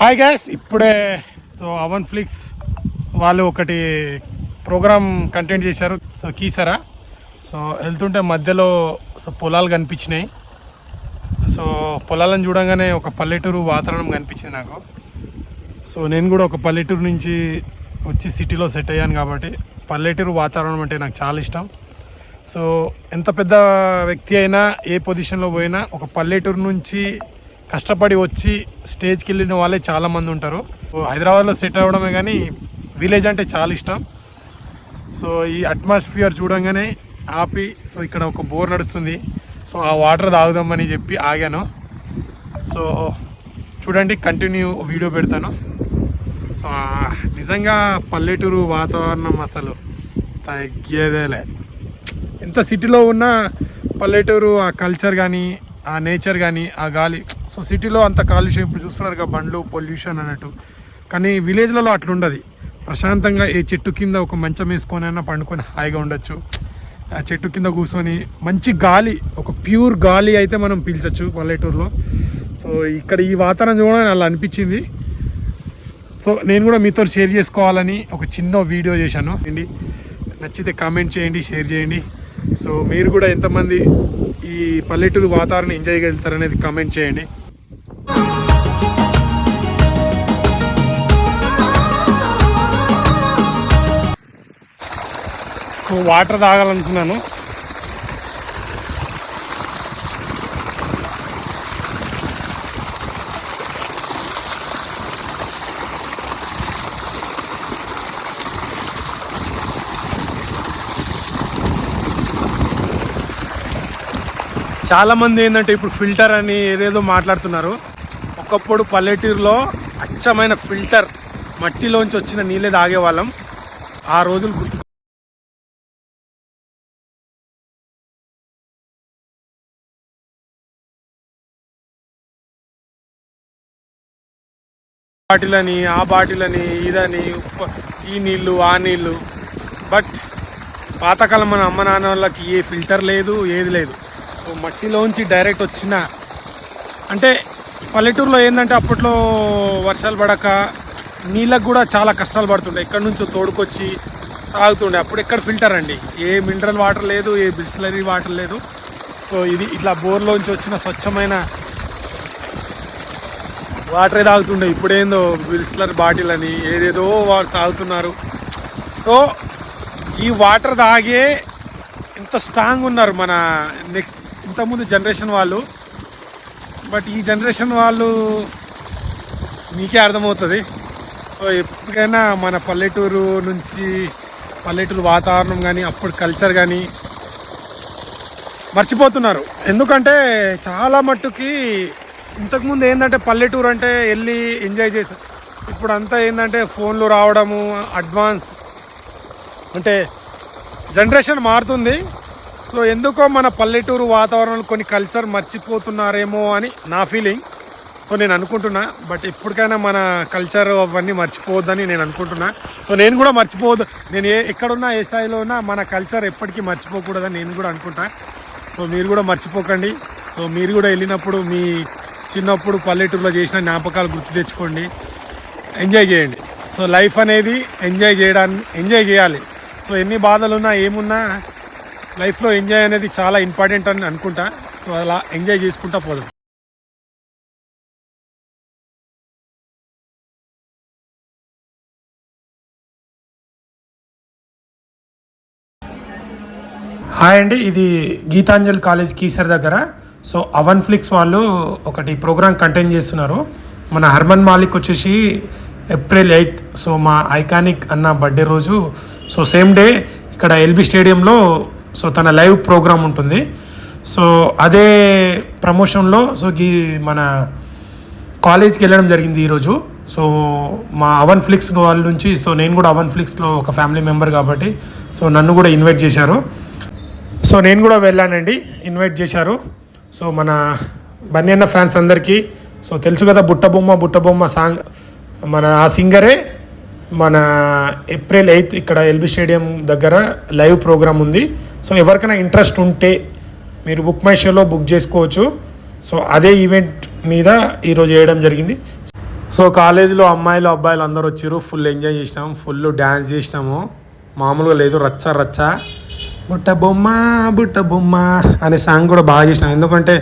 Hi gas, ఇప్పుడే so అవన్ ఫ్లిక్స్ వాళ్ళు ఒకటి ప్రోగ్రామ్ కంటెంట్ చేశారు. సో కీసరా సో వెళ్తుంటే మధ్యలో సో పొలాలు కనిపించినాయి. సో పొలాలను చూడంగానే ఒక పల్లెటూరు వాతావరణం కనిపించింది నాకు. సో నేను కూడా ఒక పల్లెటూరు నుంచి వచ్చి సిటీలో సెట్ అయ్యాను కాబట్టి పల్లెటూరు వాతావరణం అంటే నాకు చాలా ఇష్టం. సో ఎంత పెద్ద వ్యక్తి అయినా ఏ పొజిషన్లో పోయినా ఒక పల్లెటూరు నుంచి కష్టపడి వచ్చి స్టేజ్కి వెళ్ళిన వాళ్ళే చాలామంది ఉంటారు. హైదరాబాద్లో సెట్ అవ్వడమే కానీ విలేజ్ అంటే చాలా ఇష్టం. సో ఈ అట్మాస్ఫియర్ చూడంగానే ఆపి సో ఇక్కడ ఒక బోర్ నడుస్తుంది. సో ఆ వాటర్ తాగుదామని చెప్పి ఆగాను. సో చూడండి, కంటిన్యూ వీడియో పెడతాను. సో నిజంగా పల్లెటూరు వాతావరణం అసలు తగ్గేదేలే. ఎంత సిటీలో ఉన్న పల్లెటూరు ఆ కల్చర్ కానీ ఆ నేచర్ కానీ ఆ గాలి. సో సిటీలో అంత కాలుష్యం ఇప్పుడు చూస్తున్నారు కదా, బండ్లు పొల్యూషన్ అన్నట్టు. కానీ విలేజ్లలో అట్లుండదు. ప్రశాంతంగా ఏ చెట్టు కింద ఒక మంచం వేసుకొని అయినా పండుకొని హాయిగా ఉండొచ్చు. ఆ చెట్టు కింద కూర్చొని మంచి గాలి, ఒక ప్యూర్ గాలి అయితే మనం పీల్చచ్చు పల్లెటూరులో. సో ఇక్కడ ఈ వాతావరణం చూడడానికి అలా అనిపించింది. సో నేను కూడా మీతో షేర్ చేసుకోవాలని ఒక చిన్న వీడియో చేశాను. నచ్చితే కామెంట్ చేయండి, షేర్ చేయండి. సో మీరు కూడా ఎంతమంది ఈ పల్లెటూరు వాతావరణం ఎంజాయ్ చేయగలుగుతారనేది కామెంట్ చేయండి. సో వాటర్ తాగాలనుకున్నాను. చాలామంది ఏంటంటే ఇప్పుడు ఫిల్టర్ అని ఏదేదో మాట్లాడుతున్నారు. ఒకప్పుడు పల్లెటూరులో అచ్చమైన ఫిల్టర్ మట్టిలోంచి వచ్చిన నీళ్ళే తాగేవాళ్ళం. ఆ రోజులు గుర్తు. బాటిలని ఆ బాటిలని ఇదని ఈ నీళ్ళు ఆ నీళ్ళు. బట్ పాతకాలం మన అమ్మ నాన్న వాళ్ళకి ఏ ఫిల్టర్ లేదు, ఏది లేదు. సో మట్టిలోంచి డైరెక్ట్ వచ్చిన, అంటే పల్లెటూరులో ఏంటంటే అప్పట్లో వర్షాలు పడక నీళ్ళకు కూడా చాలా కష్టాలు పడుతుండే. ఎక్కడి నుంచో తోడుకొచ్చి తాగుతుండే. అప్పుడు ఎక్కడ ఫిల్టర్ అండి, ఏ మినరల్ వాటర్ లేదు, ఏ బిస్లరీ వాటర్ లేదు. సో ఇది ఇట్లా బోర్లోంచి వచ్చిన స్వచ్ఛమైన వాటరే తాగుతుండే. ఇప్పుడేందో బిస్లరీ బాటిల్ అని ఏదేదో వారు తాగుతున్నారు. సో ఈ వాటర్ తాగే ఎంత స్ట్రాంగ్ ఉన్నారు మన నెక్స్ట్ ఇంతకుముందు జనరేషన్ వాళ్ళు. బట్ ఈ జనరేషన్ వాళ్ళు మీకే అర్థమవుతుంది. సో ఎప్పటికైనా మన పల్లెటూరు నుంచి పల్లెటూరు వాతావరణం కానీ అప్పుడు కల్చర్ కానీ మర్చిపోతున్నారు. ఎందుకంటే చాలా మట్టుకి ఇంతకుముందు ఏంటంటే పల్లెటూరు అంటే వెళ్ళి ఎంజాయ్ చేశారు. ఇప్పుడు అంతా ఏంటంటే ఫోన్లు రావడము, అడ్వాన్స్ అంటే జనరేషన్ మారుతుంది. సో ఎందుకో మన పల్లెటూరు వాతావరణంలో కొన్ని కల్చర్ మర్చిపోతున్నారేమో అని నా ఫీలింగ్. సో నేను అనుకుంటున్నా. బట్ ఎప్పటికైనా మన కల్చర్ అవన్నీ మర్చిపోవద్దని నేను అనుకుంటున్నా. సో నేను కూడా మర్చిపోవద్దు. నేను ఎక్కడున్నా ఏ స్థాయిలో ఉన్నా మన కల్చర్ ఎప్పటికీ మర్చిపోకూడదని నేను కూడా అనుకుంటా. సో మీరు కూడా మర్చిపోకండి. సో మీరు కూడా వెళ్ళినప్పుడు మీ చిన్నప్పుడు పల్లెటూరులో చేసిన జ్ఞాపకాలు గుర్తు తెచ్చుకోండి, ఎంజాయ్ చేయండి. సో లైఫ్ అనేది ఎంజాయ్ చేయాలి. సో ఎన్ని బాధలున్నా ఏమున్నా లైఫ్లో ఎంజాయ్ అనేది చాలా ఇంపార్టెంట్ అని అనుకుంటా. సో అలా ఎంజాయ్ చేసుకుంటా పోదాం. హాయ్ అండి, ఇది గీతాంజలి కాలేజ్ కీసర్ దగ్గర. సో అవన్ ఫ్లిక్స్ వాళ్ళు ఒకటి ప్రోగ్రామ్ కంటెంట్ చేస్తున్నారు. మన హర్మన్ మాలిక్ వచ్చేసి ఏప్రిల్ 8th సో మా ఐకానిక్ అన్న బర్త్డే రోజు. సో సేమ్ డే ఇక్కడ ఎల్బీ స్టేడియంలో సో తన లైవ్ ప్రోగ్రామ్ ఉంటుంది. సో అదే ప్రమోషన్లో సో మన కాలేజ్కి వెళ్ళడం జరిగింది ఈరోజు. సో మా అవన్ ఫ్లిక్స్ వాళ్ళ నుంచి, సో నేను కూడా అవన్ ఫ్లిక్స్లో ఒక ఫ్యామిలీ మెంబర్ కాబట్టి సో నన్ను కూడా ఇన్వైట్ చేశారు. సో నేను కూడా వెళ్ళానండి, ఇన్వైట్ చేశారు. సో మన బన్నీ అన్న ఫ్యాన్స్ అందరికీ సో తెలుసు కదా, బుట్టబొమ్మ సాంగ్ మన ఆ సింగరే మన ఏప్రిల్ 8th ఇక్కడ ఎల్బీ స్టేడియం దగ్గర లైవ్ ప్రోగ్రామ్ ఉంది. సో ఎవరికైనా ఇంట్రెస్ట్ ఉంటే మీరు బుక్ మై షోలో బుక్ చేసుకోవచ్చు. సో అదే ఈవెంట్ మీద ఈరోజు వేయడం జరిగింది. సో కాలేజీలో అమ్మాయిలు అబ్బాయిలు అందరూ వచ్చారు. ఫుల్ ఎంజాయ్ చేసినాం, ఫుల్ డ్యాన్స్ చేసినాము. మామూలుగా లేదు, రచ్చ రచ్చ. బుట్ట బొమ్మ బుట్ట బొమ్మ అనే సాంగ్ కూడా బాగా చేసినాం. ఎందుకంటే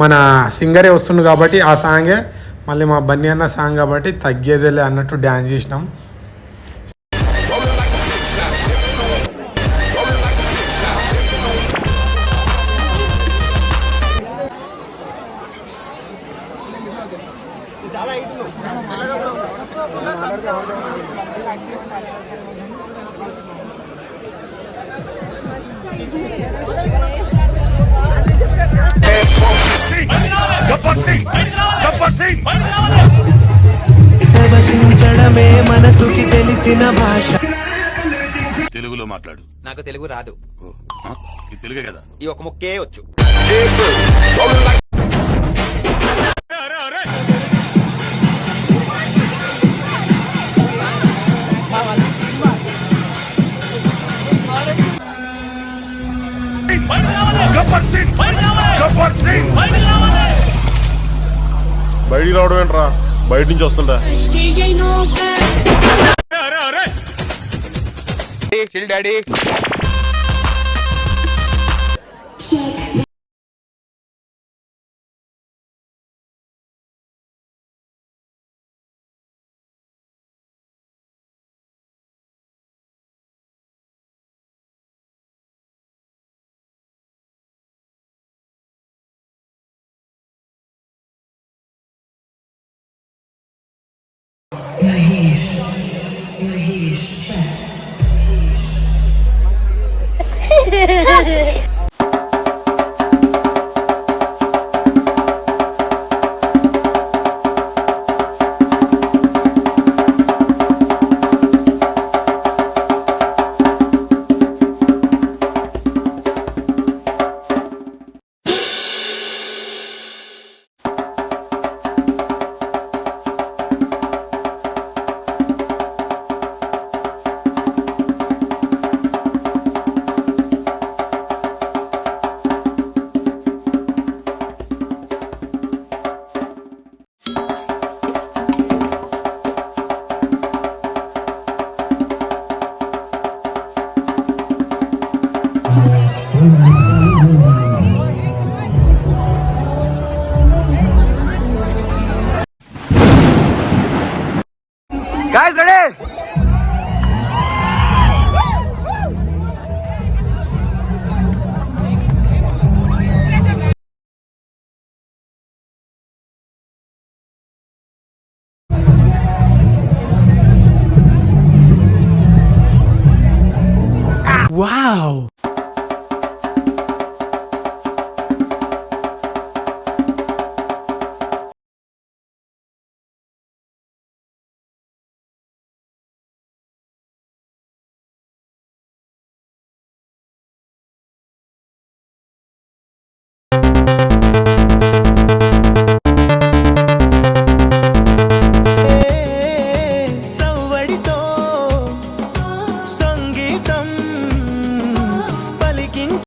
మన సింగరే వస్తుండు కాబట్టి ఆ సాంగే మళ్ళీ మా బన్నీ అన్న సాంగ్ కాబట్టి తగ్గేదేలే అన్నట్టు డ్యాన్స్ చేసినాం. ప్రవశించడమే మనసుకి తెలిసిన భాష. తెలుగులో మాట్లాడు. నాకు తెలుగు రాదు. ఇది తెలుగే కదా. ఈ ఒక ముక్కే వచ్చు. బయటికి రావడం ఏంట్రా? బయట నుంచి వస్తుంటా. Daddy guys ready. Wow. సవ్వడితో సంగీతం పలికించు.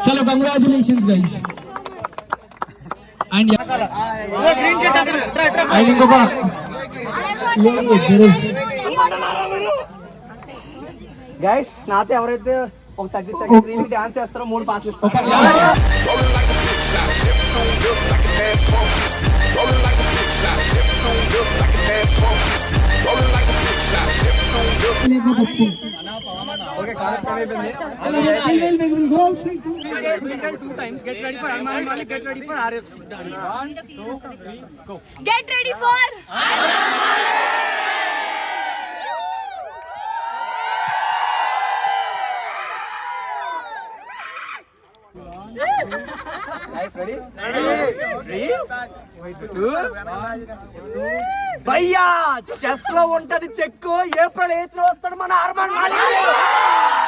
चलो कंग्रेचुलेशन गाइस అండ్ ఇంకొక గైస్ నాతో ఎవరైతే ఒక 30 సెకండ్స్ డాన్స్ చేస్తారో 3 పాస్లు ఇస్తారు. ఓకే కాస్ట్ అయిపోయింది. Get ready for భయ్యా చెస్ లో ఉంటది చెక్కు ఏప్రిల్ 8 వస్తాడు మన అర్మాన్ మాలిక్